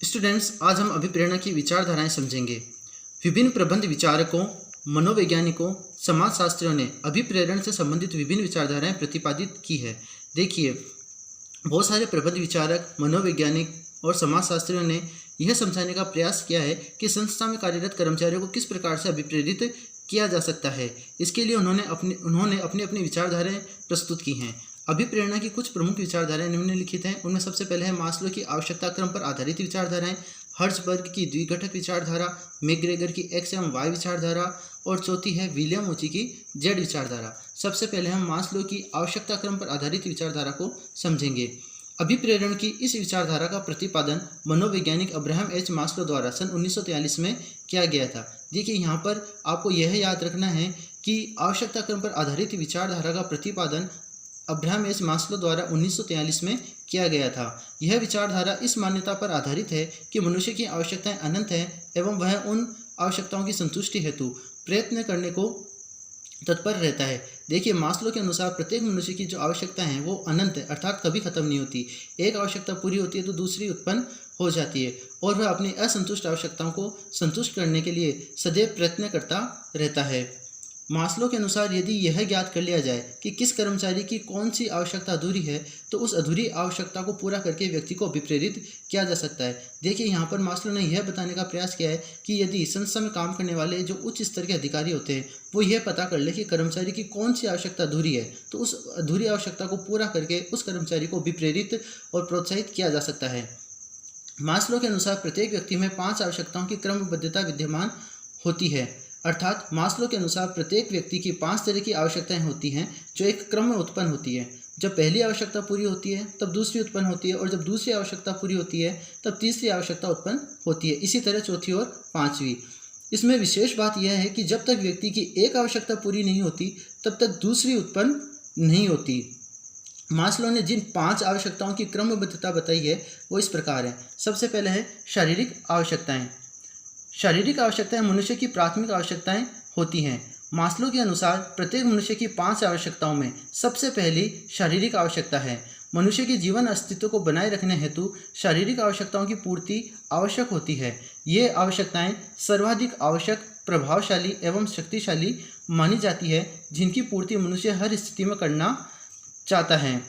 Students, आज हम अभिप्रेरणा की विचारधाराएं समझेंगे। विभिन्न प्रबंध विचारकों, मनोवैज्ञानिकों, समाजशास्त्रियों ने अभिप्रेरण से संबंधित विभिन्न विचारधाराएं प्रतिपादित की है। देखिए, बहुत सारे प्रबंध विचारक, मनोवैज्ञानिक और समाजशास्त्रियों ने यह समझाने का प्रयास किया है कि संस्था में कार्यरत कर्मचारियों को किस प्रकार से अभिप्रेरित किया जा सकता है। इसके लिए उन्होंने अपनी विचारधाराएं प्रस्तुत की हैं। अभिप्रेरणा की कुछ प्रमुख विचारधाराएं निम्नलिखित हैं। उनमें सबसे पहले है मास्लो की आवश्यकता क्रम पर आधारित विचारधाराएं, हर्ट्जबर्ग की द्विघटक विचारधारा, मैकग्रेगर की एक्स एवं वाई विचारधारा और चौथी है विलियम ओची की जेड विचारधारा। सबसे पहले हम मास्लो की आवश्यकता क्रम पर आधारित विचारधारा को समझेंगे। अभिप्रेरण की इस विचारधारा का प्रतिपादन मनोवैज्ञानिक अब्राहम एच मास्लो द्वारा सन 1943 में किया गया था। देखिए, यहाँ पर आपको यह याद रखना है कि आवश्यकता क्रम पर आधारित विचारधारा का प्रतिपादन अब्राहम एच मास्लो द्वारा 1943 में किया गया था। यह विचारधारा इस मान्यता पर आधारित है कि मनुष्य की आवश्यकताएं अनंत हैं एवं वह उन आवश्यकताओं की संतुष्टि हेतु प्रयत्न करने को तत्पर रहता है। देखिए, मास्लो के अनुसार प्रत्येक मनुष्य की जो आवश्यकताएं हैं वो अनंत है, अर्थात कभी खत्म नहीं होती। एक आवश्यकता पूरी होती है तो दूसरी उत्पन्न हो जाती है और वह अपनी असंतुष्ट आवश्यकताओं को संतुष्ट करने के लिए सदैव प्रयत्न करता रहता है। मास्लो के अनुसार यदि यह ज्ञात कर लिया जाए कि किस कर्मचारी की कौन सी आवश्यकता अधूरी है तो उस अधूरी आवश्यकता को पूरा करके व्यक्ति को अभिप्रेरित किया जा सकता है। देखिए, यहाँ पर मास्लो ने यह बताने का प्रयास किया है कि यदि संस्था में काम करने वाले जो उच्च स्तर के अधिकारी होते हैं वो यह पता कर ले कि कर्मचारी की कौन सी आवश्यकता अधूरी है तो उस अधूरी आवश्यकता को पूरा करके उस कर्मचारी को अभिप्रेरित और प्रोत्साहित किया जा सकता है। मास्लो के अनुसार प्रत्येक व्यक्ति में 5 आवश्यकताओं की क्रमबद्धता विद्यमान होती है, अर्थात मास्लो के अनुसार प्रत्येक व्यक्ति की 5 तरह की आवश्यकताएं होती हैं जो एक क्रम में उत्पन्न होती है। जब पहली आवश्यकता पूरी होती है तब दूसरी उत्पन्न होती है और जब दूसरी आवश्यकता पूरी होती है तब तीसरी आवश्यकता उत्पन्न होती है। इसी तरह चौथी और पांचवी। इसमें विशेष बात यह है कि जब तक व्यक्ति की एक आवश्यकता पूरी नहीं होती तब तक दूसरी उत्पन्न नहीं होती। मास्लो ने जिन 5 आवश्यकताओं की क्रमबद्धता बताई है वो इस प्रकार है। सबसे पहले है शारीरिक आवश्यकताएं। शारीरिक आवश्यकताएं मनुष्य की प्राथमिक आवश्यकताएं होती हैं। मास्लो के अनुसार प्रत्येक मनुष्य की 5 आवश्यकताओं में सबसे पहली शारीरिक आवश्यकता है। मनुष्य के जीवन अस्तित्व को बनाए रखने हेतु शारीरिक आवश्यकताओं की पूर्ति आवश्यक होती है। ये आवश्यकताएं सर्वाधिक आवश्यक, प्रभावशाली एवं शक्तिशाली मानी जाती है, जिनकी पूर्ति मनुष्य हर स्थिति में करना चाहता है।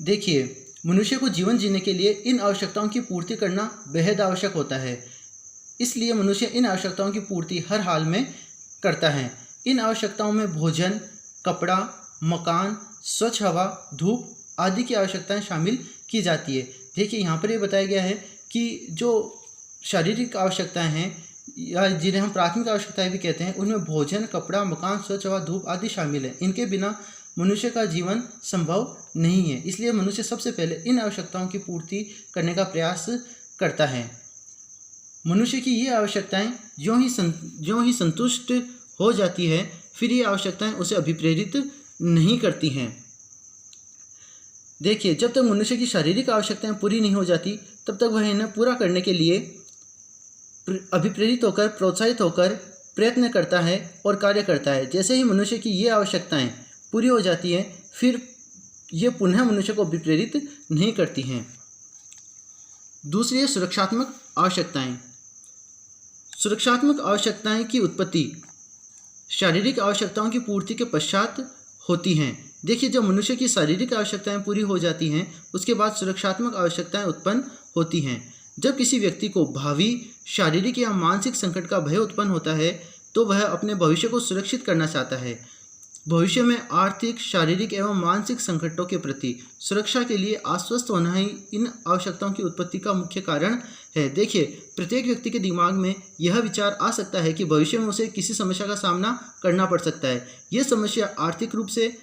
देखिए, मनुष्य को जीवन जीने के लिए इन आवश्यकताओं की पूर्ति करना बेहद आवश्यक होता है, इसलिए मनुष्य इन आवश्यकताओं की पूर्ति हर हाल में करता है। इन आवश्यकताओं में भोजन, कपड़ा, मकान, स्वच्छ हवा, धूप आदि की आवश्यकताएं शामिल की जाती है। देखिए, यहाँ पर ये बताया गया है कि जो शारीरिक आवश्यकताएं हैं या जिन्हें हम प्राथमिक आवश्यकताएं भी कहते हैं, उनमें भोजन, कपड़ा, मकान, स्वच्छ हवा, धूप आदि शामिल है। इनके बिना मनुष्य का जीवन संभव नहीं है, इसलिए मनुष्य सबसे पहले इन आवश्यकताओं की पूर्ति करने का प्रयास करता है। मनुष्य की ये आवश्यकताएं ज्यों ही संतुष्ट हो जाती है, फिर ये आवश्यकताएं उसे अभिप्रेरित नहीं करती हैं। देखिए, जब तक मनुष्य की शारीरिक आवश्यकताएं पूरी नहीं हो जाती तब तक वह इन्हें पूरा करने के लिए अभिप्रेरित होकर, प्रोत्साहित होकर प्रयत्न करता है और कार्य करता है। जैसे ही मनुष्य की ये आवश्यकताएं पूरी हो जाती हैं, फिर ये पुनः मनुष्य को अभिप्रेरित नहीं करती हैं। दूसरी है सुरक्षात्मक आवश्यकताएं। सुरक्षात्मक आवश्यकताएं की उत्पत्ति शारीरिक आवश्यकताओं की पूर्ति के पश्चात होती हैं। देखिए, जब मनुष्य की शारीरिक आवश्यकताएं पूरी हो जाती हैं उसके बाद सुरक्षात्मक आवश्यकताएं उत्पन्न होती हैं। जब किसी व्यक्ति को भावी शारीरिक या मानसिक संकट का भय उत्पन्न होता है तो वह अपने भविष्य को सुरक्षित करना चाहता है। भविष्य में आर्थिक, शारीरिक एवं मानसिक संकटों के प्रति सुरक्षा के लिए आश्वस्त होना ही इन आवश्यकताओं की उत्पत्ति का मुख्य कारण है। देखिए, प्रत्येक व्यक्ति के दिमाग में यह विचार आ सकता है कि भविष्य में उसे किसी समस्या का सामना करना पड़ सकता है। यह समस्या आर्थिक रूप से,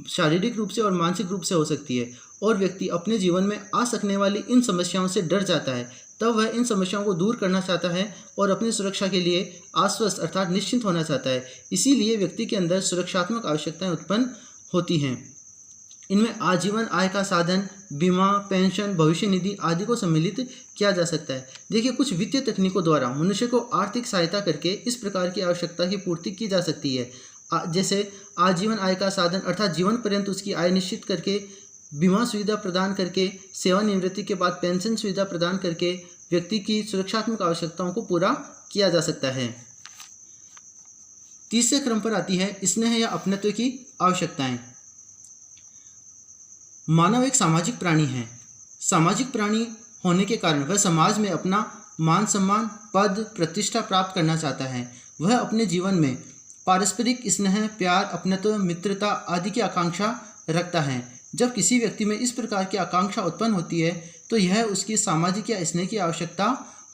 शारीरिक रूप से और मानसिक रूप से हो सकती है और व्यक्ति अपने जीवन में आ सकने वाली इन समस्याओं से डर जाता है। तब वह इन समस्याओं को दूर करना चाहता है और अपनी सुरक्षा के लिए आश्वस्त अर्थात निश्चिंत होना चाहता है। इसीलिए व्यक्ति के अंदर सुरक्षात्मक आवश्यकताएं उत्पन्न होती हैं। इनमें आजीवन आय का साधन, बीमा, पेंशन, भविष्य निधि आदि को सम्मिलित किया जा सकता है। देखिए, कुछ वित्तीय तकनीकों द्वारा मनुष्य को आर्थिक सहायता करके इस प्रकार की आवश्यकता की पूर्ति की जा सकती है। जैसे आजीवन आय का साधन अर्थात जीवन पर्यंत उसकी आय निश्चित करके, बीमा सुविधा प्रदान करके, सेवानिवृत्ति के बाद पेंशन सुविधा प्रदान करके, व्यक्ति की सुरक्षात्मक आवश्यकताओं को पूरा किया जा सकता है। तीसरे क्रम पर आती है स्नेह या अपनत्व की आवश्यकताएं। मानव एक सामाजिक प्राणी है। सामाजिक प्राणी होने के कारण वह समाज में अपना मान सम्मान, पद, प्रतिष्ठा प्राप्त करना चाहता है। वह अपने जीवन में पारस्परिक स्नेह, प्यार, अपनत्व, मित्रता आदि की आकांक्षा रखता है। जब किसी व्यक्ति में इस प्रकार की आकांक्षा उत्पन्न होती है तो यह उसकी सामाजिक या स्नेह की आवश्यकता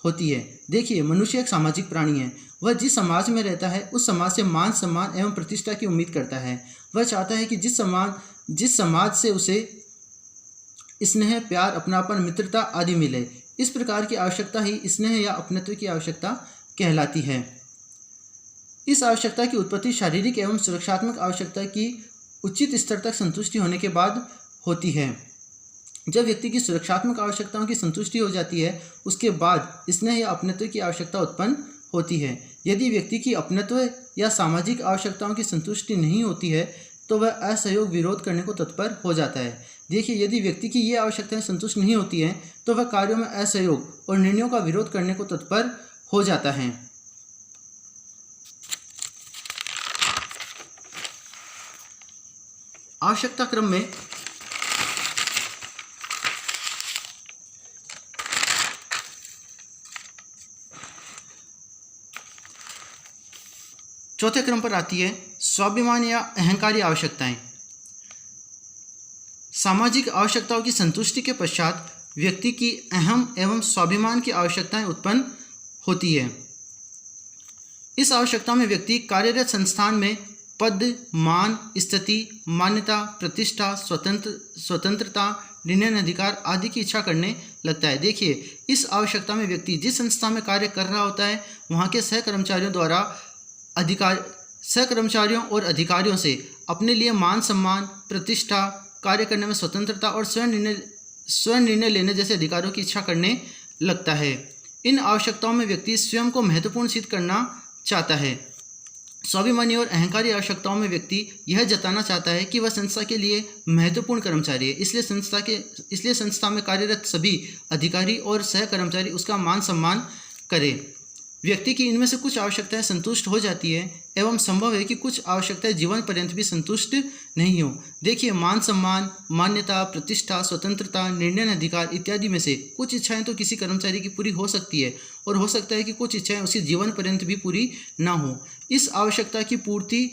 होती है। देखिए, मनुष्य एक सामाजिक प्राणी है। वह जिस समाज में रहता है उस समाज से मान सम्मान एवं प्रतिष्ठा की उम्मीद करता है। वह चाहता है कि जिस समाज से उसे स्नेह, प्यार, अपनापन, मित्रता आदि मिले। इस प्रकार की आवश्यकता ही स्नेह या अपनत्व की आवश्यकता कहलाती है। इस आवश्यकता की उत्पत्ति शारीरिक एवं सुरक्षात्मक आवश्यकता की उचित स्तर तक संतुष्टि होने के बाद होती है। जब व्यक्ति की सुरक्षात्मक आवश्यकताओं की संतुष्टि हो जाती है उसके बाद स्नेह या अपनत्व की आवश्यकता उत्पन्न होती है। यदि व्यक्ति की अपनत्व या सामाजिक आवश्यकताओं की संतुष्टि नहीं होती है तो वह असहयोग, विरोध करने को तत्पर हो जाता है। देखिए, यदि व्यक्ति की ये आवश्यकताएं संतुष्ट नहीं होती हैं तो वह कार्यों में असहयोग और निर्णयों का विरोध करने को तत्पर हो जाता है। आवश्यकता क्रम में चौथे क्रम पर आती है स्वाभिमान या अहंकारी आवश्यकताएं। सामाजिक आवश्यकताओं की संतुष्टि के पश्चात व्यक्ति की अहम एवं स्वाभिमान की आवश्यकताएं उत्पन्न होती है। इस आवश्यकता में व्यक्ति कार्यरत संस्थान में पद, मान, स्थिति, मान्यता, प्रतिष्ठा, स्वतंत्रता, निर्णय अधिकार आदि की इच्छा करने लगता है। देखिए, इस आवश्यकता में व्यक्ति जिस संस्था में कार्य कर रहा होता है वहाँ के सहकर्मचारियों और अधिकारियों से अपने लिए मान सम्मान, प्रतिष्ठा, कार्य करने में स्वतंत्रता और स्वयं निर्णय लेने जैसे अधिकारों की इच्छा करने लगता है। इन आवश्यकताओं में व्यक्ति स्वयं को महत्वपूर्ण सिद्ध करना चाहता है। स्वाभिमानी और अहंकारी आवश्यकताओं में व्यक्ति यह जताना चाहता है कि वह संस्था के लिए महत्वपूर्ण कर्मचारी है, इसलिए संस्था में कार्यरत सभी अधिकारी और सहकर्मचारी उसका मान सम्मान करें। व्यक्ति की इनमें से कुछ आवश्यकताएं संतुष्ट हो जाती है एवं संभव है कि कुछ आवश्यकताएं जीवन पर्यंत भी संतुष्ट नहीं हो। देखिए, मान सम्मान, मान्यता, प्रतिष्ठा, स्वतंत्रता, निर्णय अधिकार इत्यादि में से कुछ इच्छाएं तो किसी कर्मचारी की पूरी हो सकती है और हो सकता है कि कुछ इच्छाएं उसके जीवन पर्यंत भी पूरी ना हो। इस आवश्यकता की पूर्ति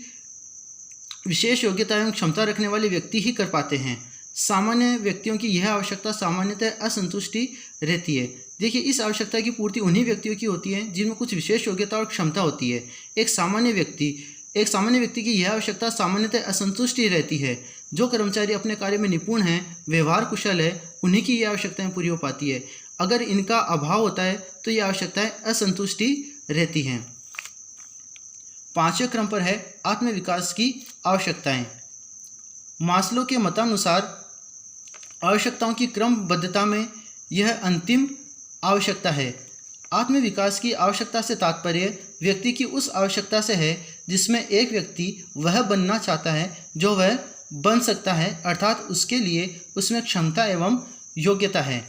विशेष योग्यता एवं क्षमता रखने वाले व्यक्ति ही कर पाते हैं। सामान्य व्यक्तियों की यह आवश्यकता सामान्यतः असंतुष्टि रहती है। देखिए, इस आवश्यकता की पूर्ति उन्हीं व्यक्तियों की होती है जिनमें कुछ विशेष योग्यता और क्षमता होती है। एक सामान्य व्यक्ति की यह आवश्यकता सामान्यतः असंतुष्टि रहती है। जो कर्मचारी अपने कार्य में निपुण है, व्यवहार कुशल है, उन्हीं की यह आवश्यकताएं पूरी हो पाती है। अगर इनका अभाव होता है तो ये आवश्यकताएं असंतुष्टि रहती हैं। पांचवें क्रम पर है आत्मविकास की आवश्यकताएं। मास्लो के मतानुसार आवश्यकताओं की क्रमबद्धता में यह अंतिम आवश्यकता है। आत्मविकास की आवश्यकता से तात्पर्य व्यक्ति की उस आवश्यकता से है जिसमें एक व्यक्ति वह बनना चाहता है जो वह बन सकता है, अर्थात उसके लिए उसमें क्षमता एवं योग्यता है।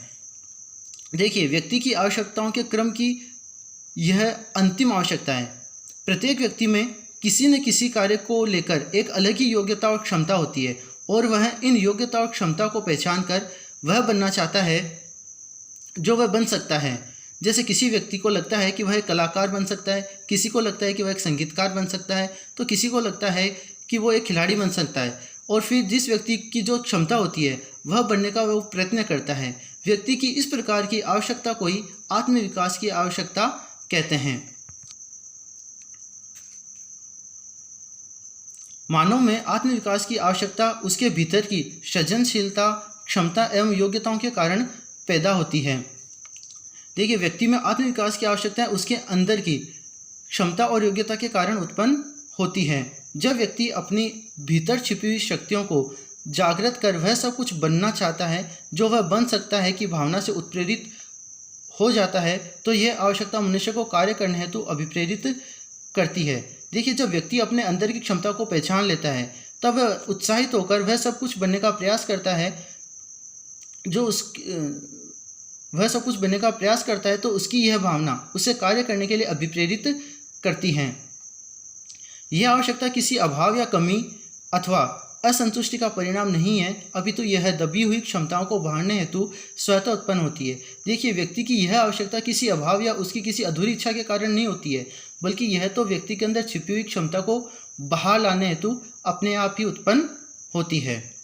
देखिए, व्यक्ति की आवश्यकताओं के क्रम की यह अंतिम आवश्यकता है। प्रत्येक व्यक्ति में किसी न किसी कार्य को लेकर एक अलग ही योग्यता और क्षमता होती है और वह इन योग्यता और क्षमता को पहचान कर वह बनना चाहता है जो वह बन सकता है। जैसे किसी व्यक्ति को लगता है कि वह एक कलाकार बन सकता है, किसी को लगता है कि वह एक संगीतकार बन सकता है, तो किसी को लगता है कि वो एक खिलाड़ी बन सकता है। और फिर जिस व्यक्ति की जो क्षमता होती है वह बनने का वो प्रयत्न करता है। व्यक्ति की इस प्रकार की आवश्यकता को ही आत्मविकास की आवश्यकता कहते हैं। मानव में आत्मविकास की आवश्यकता उसके भीतर की सृजनशीलता, क्षमता एवं योग्यताओं के कारण पैदा होती है। देखिए, व्यक्ति में आत्मविकास की आवश्यकता उसके अंदर की क्षमता और योग्यता के कारण उत्पन्न होती है। जब व्यक्ति अपनी भीतर छिपी हुई शक्तियों को जागृत कर वह सब कुछ बनना चाहता है जो वह बन सकता है की भावना से उत्प्रेरित हो जाता है तो यह आवश्यकता मनुष्य को कार्य करने हेतु अभिप्रेरित करती है। देखिए, जब व्यक्ति अपने अंदर की क्षमता को पहचान लेता है तब वह उत्साहित होकर वह सब कुछ बनने का प्रयास करता है वह सब कुछ बनने का प्रयास करता है तो उसकी यह भावना उसे कार्य करने के लिए अभिप्रेरित करती हैं। यह आवश्यकता किसी अभाव या कमी अथवा असंतुष्टि का परिणाम नहीं है, अपितु यह दबी हुई क्षमताओं को बढ़ाने हेतु स्वतः उत्पन्न होती है। देखिए, व्यक्ति की यह आवश्यकता किसी अभाव या उसकी किसी अधूरी इच्छा के कारण नहीं होती है, बल्कि यह तो व्यक्ति के अंदर छिपी हुई क्षमता को बाहर लाने हेतु अपने आप ही उत्पन्न होती है।